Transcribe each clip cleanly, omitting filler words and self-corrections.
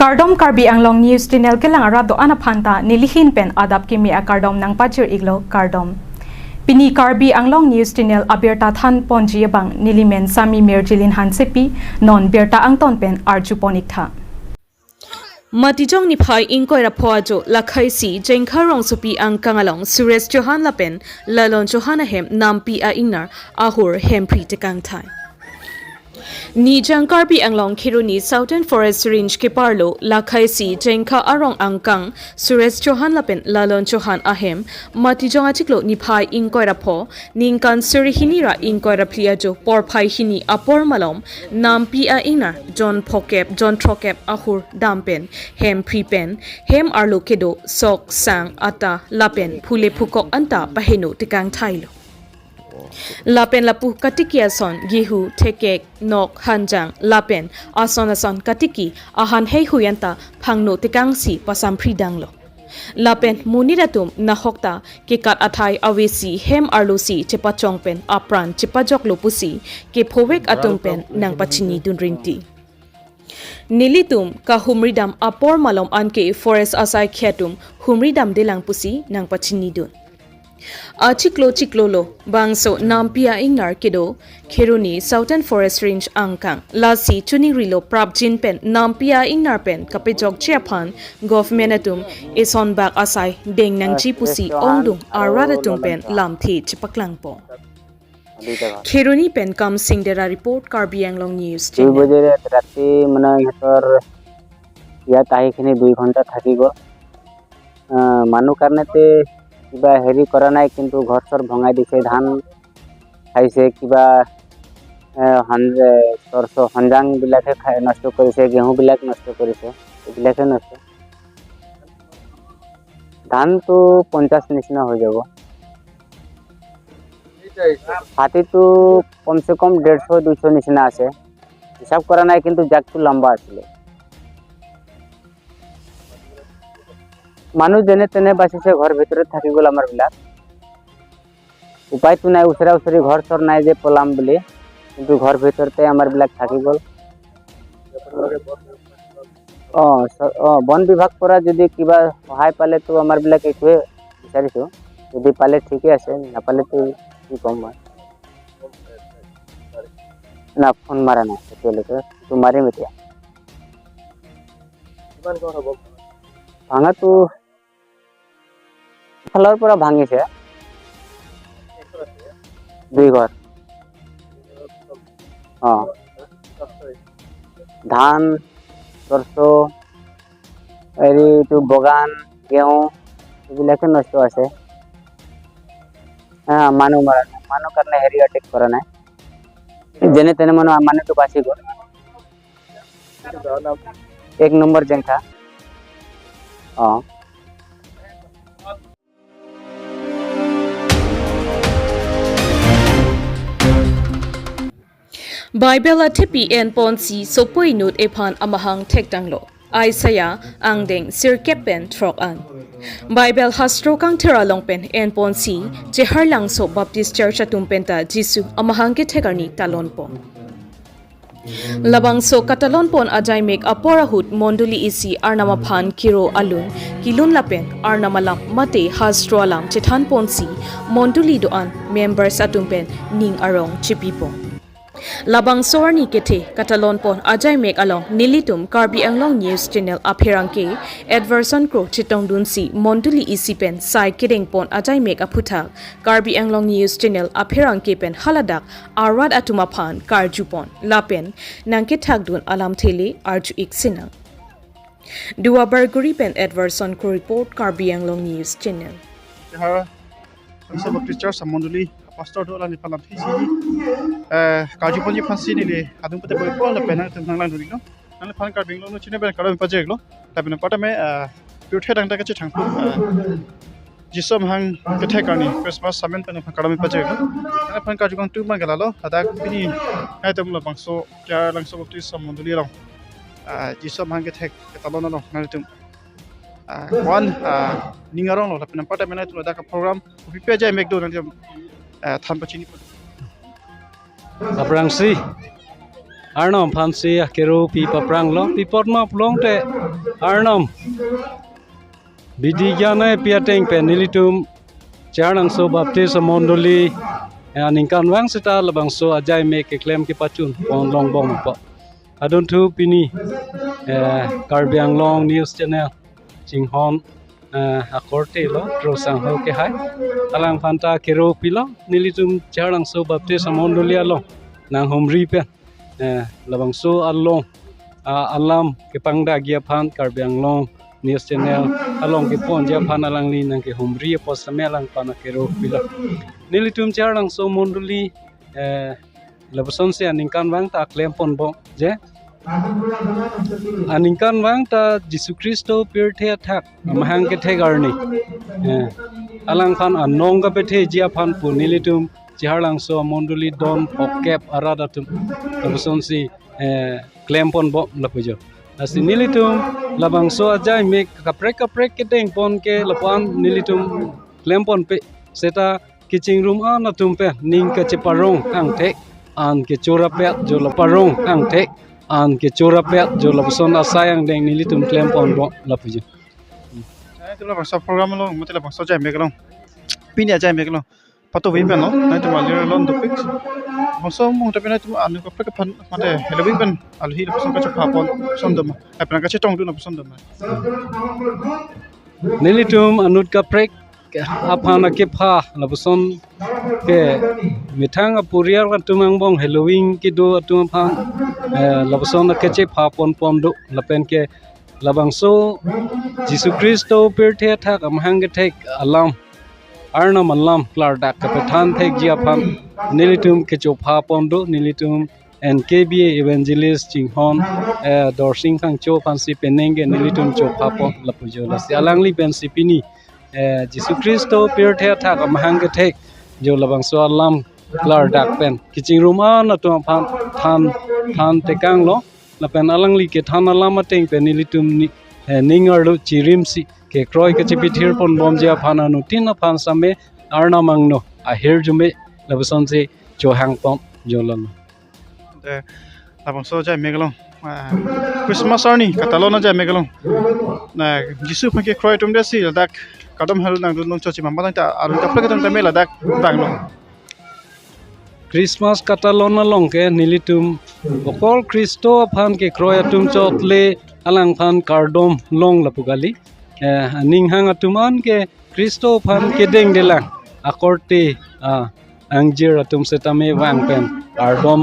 Kardom Karbi Anglong News Channel kelang arado anaphanta nilihin pen adap kimi a kardom nang pachir iglo kardom. Pini Karbi Anglong News Channel aberta than ponji bang nilimen sami merjilin hansepi non berta angton pen arjuponik tha. Matijong ni phai ingkoi ra phoajo lakhai si jengkha rong supi ang kangalong Suresh Cheharlapen lalon Johanna hem nampi a ingnar ahur hempri tekang thai. Ni Karbi Anglong Kiruni Southern Forest Range ke parlo lakhai si jengkha arong angkang Suresh Cheharlapen lalon Johan ahem matijong achiklo ni phai ingkoi ra pho ningkan surihini ra ingkoi ra pliajo por phai hini apor malom nampi a ingnar John Trokep ahur dampen hem pripen hem arlo kedo sok sang ata lapen phule phukok anta paheno tikang thailo Lapen lapu katikia son gihu tekek nok hanjang lapen ason katiki ahan hei huyanta phangno tekangsi pasam pridanglo lapen muniratum nahokta ke kat athai awesi hem arlosi chepachongpen apran chepajok lopusi ke phowek atumpen nang pachini dunringti Nilitum ka humridam apor malom anke forest asai khetum humridam delang pusi nang pachini dun Chiklo lo bangso nampia ingnar kedo Kiruni Southern Forest Range angkang lasi chuning rilo prabjin pen nampia ingnar pen kapejok chiaphan government atum ison bak asai deng nang chipusi ongdung aradatum pen lamthi chipaklang po Kiruni pen kam singdera report Karbi Anglong News 2 बजे राति মানে ইহতৰ ইয়াত আহি খিনি 2 ঘন্টা থাকিব মানুহ কাৰণেতে কিবা হেৰি কৰা নাই কিন্তু ঘৰ সৰ ভঙাই দিছে ধান খাইছে কিবা হঞ্জাং বিলাকে নষ্ট কৰিছে গেহু বিলাক নষ্ট কৰিছে এইবিলাকে নষ্ট ধান তো 50 নিচিনা হৈ যাব হাতীটো কমসে কম 150 200 নিচিনা আছে হিসাব কৰা নাই কিন্তু জাগটো লম্বা আছিল মানুহ যেনে তেনে বাচিছে ঘৰ ভিতৰত থাকি গল আমাৰ বিলাক উপায়টো নাই উছৰা উছৰি ঘৰ সৰ নাই যে পলাম বুলি কিন্তু ঘৰ ভিতৰতে আমাৰ বিলাক থাকি গল বন বিভাগ পৰা যদি কিবা সহায় পালে তো আমাৰ বিলাক একোৱে বিচাৰিছো যদি পালে ঠিকই আছে নাপালে তো কি কম মই না ফোন মাৰা নাই তেতিয়ালৈকে তো মাৰিম এতিয়া কিমান ঘৰ হ'ব ভাঙাটো ফলৰ পৰা ভাঙিছে 2 ঘৰ ধান সৰসো এৰিটো বগান গেহু এইবিলাকে নষ্ট আছে মানুহ মৰা নাই মানুহ কাৰণে হেৰি অটেক কৰা নাই যেনে তেনে মানুহটো বাচি গ'ল 1 নম্বৰ Jengkha Bible tepi en ponsi sopoi nut ephan amahang tektanglo Isaiah angdeng sirkepen trok an Bible hastro kang teralongpen en ponsi Cheharlankso Baptist Church atumpenta Jisu amahang ke thekarni talonpo Labangso katalon pon ajay mek aporahut monduli isi arnamaphan kiro alun kilun lapen arnamalam mate hastro alam chethan ponsi monduli doan members atumpen ning arong chipipo Labang Arni kethe katalon pon ajay mek along nilitum Karbi Anglong News Channel apherangke adverson kro talondun si monduli isi pen sai kedeng pon ajay mek aputha Karbi Anglong News Channel apherangke pen haladak arwad atumaphan karjupon lapen nangke thakdun alam thele arju iksina Dua Barguri pen adverson kro report Karbi Anglong News Channel Samonduli pastor dola ni palam fisi kaju ponji phasi ni le adum pate boy pol pena tang lang dino nang phan kar binglo no chine ben kalo paje glo tapi pata me pure dang ta kache thangpu jisom hang kethe karni Christmas samen pen kalo paje glo nang phan kaju kang tu ma galalo ada pini ai tum lo bangso kya langso bapti samonduli long jisom hang kethe ketalon no nang tum one ningarong lo tapi pata me na tu ada program upi jai make do nang Tanpa cini Labrangsi Arnom phansi kero pi paprang lo pi potma plong te Arnom bidigana piateng pe nilitum Cheharlankso baptisa mondoli ningkan wang sita labang so ajai me ke claim ke pachun on long bom pa adon thu pini karbiang long news channel jinghon akorte lo trosang ho ke hai alang phanta kero pilo nilitum Cheharlankso baptisa mondoli alo nang homri pe labang so along alam ke pangda gia phan karbiang long news channel along ke pon ja phan alang li nang ke homri pos samelang pana kero pilo nilitum Cheharlankso mondoli labason se aningkan wang ta claim pon bo je aningkan wang ta Jisu Kristo pirthe thak mahang ke the Arni alang phan anong ka pethe jia phan pu nilitum Cheharlankso mondoli don pokep aradatum labason si claim pon bo lapujo asi nilitum labang so ajai me kaprek ke teng pon ke lapan nilitum claim pon pe seta kitchen room na tumpe ning ka cheparong ang tek an ke chorapet jo laparong ang tek an ke chorapet jo lapson asayang deng nilitum claim pon bo lapujo itu lah bangsa program lo mesti lah bangsa jam megalong pini aja megalong patu win ben lo nanti malir lo untuk fix bangsa mung tapi nanti anu ko pek pan mate hello win ben alhi lo bangsa ka chapapon sondom apa nak cetong tu na sondom nilitum anut ka prek apana ke pha labuson ke mithang apuriar ka tumang bong halloween ki do tum pha labuson ke che pha pon do lapen ke labangso Jisu Kristo pirthe thak amhang ke thek alam Arnam alam klar dak ka pathan thek jia phan nilitum ke cho pha pon do nilitum NKBA evangelist jinghon dorsing khang cho phansi penenge nilitum cho pha pon lapujo lasi alangli pensi pini Jisu Kristo pirthe thak amhang ke thek jo labang so alam klar dak pen kiching room na to than tekang lo lapen alangli ke than alam ateng pen nilitum ningar lo chirimsi ke kroi ke chipithir pon bom ja phana nu tin phan same arna mangno ahir jume labuson se cho hang pom jolon de abang so jam megalong Christmas Arni katalona jam megalong na Jisu phake kroi tum de si dak kadam hal nang dun chochi mamma ta aru kapre ka tum ta mela dak banglo Christmas katalona longke nilitum okol Kristo phan ke kroi atum chotle alang phan kardom long lapugali ning hang atuman ke Kristo phan ke deng delang akorte angjir atum setame wang pen kardom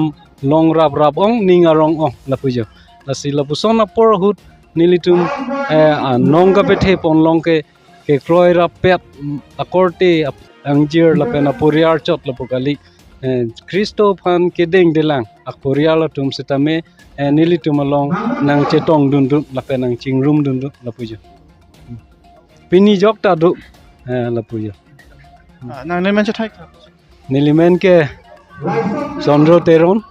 long rab ong ning arong ong lapujo lasi lapuson apor hut nilitum nongga pethe pon longke ke kroi rapet akorte angjir lapen apuriar chot lapugali Kristo phan ke deng delang akporial atum setame nilitum along nang chetong dundun lapen nang chingrum dundun lapujo pini jok ta du lapujo nang ne man chathai nilimen ke sondro teron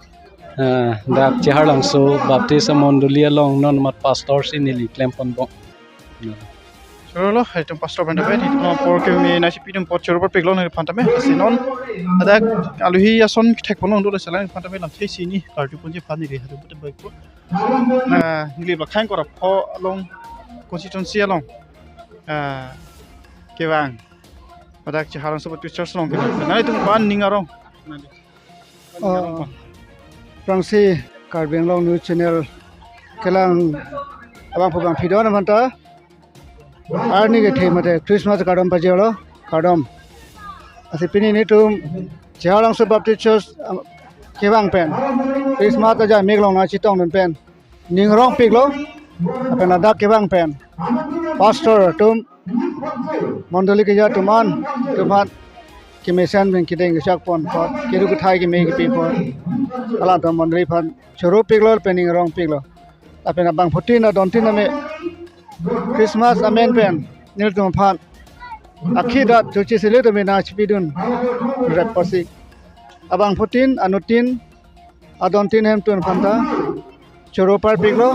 dak Cheharlankso baptisa mondoli along non mat pastor si nili klempon bo Chorolo item pastor banda be no por ke mi na sipidum pot chorobor peglon ne phantame sinon ada aluhi ason thek ponon do salang phantame lam thei sini kartu punje phani re hadu pute baik ko na nili ba khang kora pho along constituency along kewang ada Cheharlankso church long ke na itu ban ningarong Prangsi Karbiang Long News Channel kelang abang program video na manta Arni ke the mate Christmas kadam pajelo kadam asi pini ni tum Cheharlankso Baptist Church kewang pen Christmas ta ja meglong na chitong pen ningrong piglo apen ada kewang pen pastor tum mondoli ke ja tuman ke mesan ben kideng sak pon pot keru ke thai ke me ke pe pon ala to mondoli phan choro piglo pening rong piglo apen abang phuti na don tin me Christmas amen pen nil tum phan akhi da chuchi sele to me na chipidun rap pasi abang phutin anutin adon tin hem tun phanta choro par piglo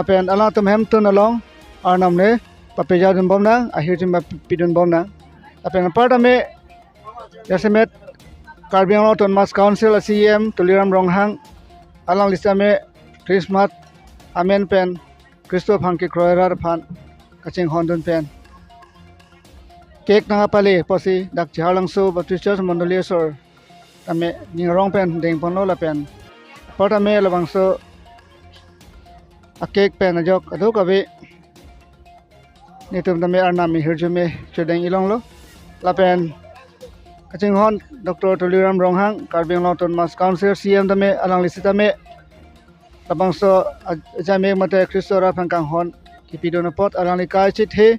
apen ala tum hem tun along arnam ne papeja dun bomna ahir jim pidun bomna apen parta me yasemet Karbiang Long Ton Mas Council CM tuliram ronghang alang lisame Christmas amen pen Kristo phangki kroerar phan kaching hondun pen cake na pali posi dak Cheharlankso Baptist Church Mondoli sor tame ningrong pen ding pono la pen potame labangso a cake pen ajok adu kabe nitum tame arnami hirjume chudeng ilong lo la pen kaching hon Dr. Toliram Ronghang Karbeng Long Mas Council CM tame alang lisitame labangso ajame mate Kristo ra phangkang hon kipidona pot alang li kai chit he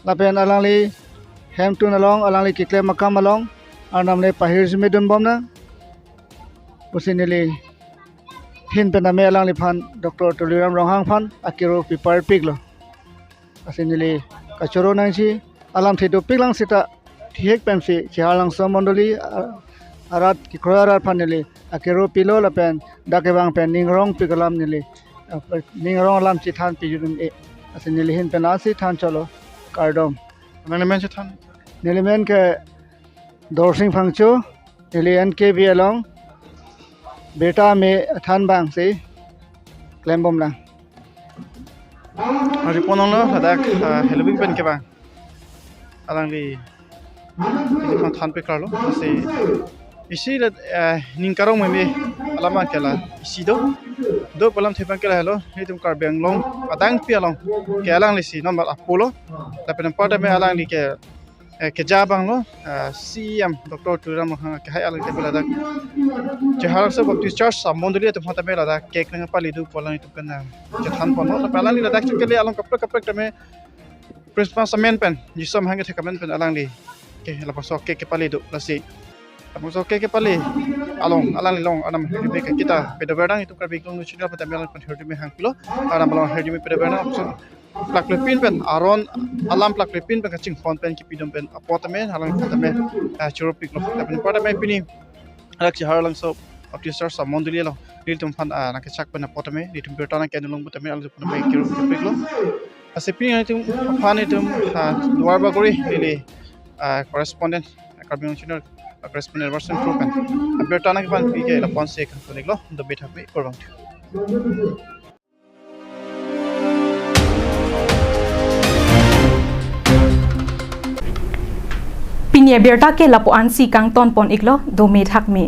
la pen alang li hem tun along alang li kikle makam along arnam le pahir jume dun bomna usinili hin pename alang li phan Dr. Toliram Ronghang phan akiro pipar piglo asinili kachoro nangchi alam thido piglang sita thik pensi Cheharlankso Mondoli arat ki kroarat phanili akiro pilo la pen dakebang pen ningrong pigalam nili ningrong lam chi than pijun e asinili hin penasi than cholo kardom nang men chan nili men ke dorsing phangcho nili NK bi along beta me than bang si klembom lang ari ponong lo ladak Halloween pen ke bang alang li ini than pe karlo ase isi la ningkarong me alama kala isi do palam thepan kala hello ni tum kar benglong padang pi along ke alang li si number apollo la pen pada me alang li ke jabang lo CM Dr. Turam ke hai alang ke bela dak Cheharlankso Baptist Church Mondoli tum hata me la dak cake nang pali du polang itu kan jathan pono la palang li la dak ke le along kaprak tame Christmas amen pen jisam hang ke kamen pen alang li ke la pasok ke pali du la si Tapos okay ke pali alang li long anam hirime ka kita peda berdang itu karbi klong nuchina pata melang pan hirime hang kilo aram balong hirime peda berdang so plak lepin pen aron alam plak lepin pen kaching phone pen ki pidom pen apotame halang patame churo piklo tapi pada me pini alak Cheharlankso Baptist Church Mondoli lo litum fan na ke chak pen apotame litum bertana ke nulung patame alak patame kiro piklo asipi nitum fan itum duar bagori lili correspondent karbi nuchina correspondent version proven bertana ke pan pike la ponse kan koniglo do bethape korbang Pinya berta ke lapuan si kang ton pon iglo do me thak me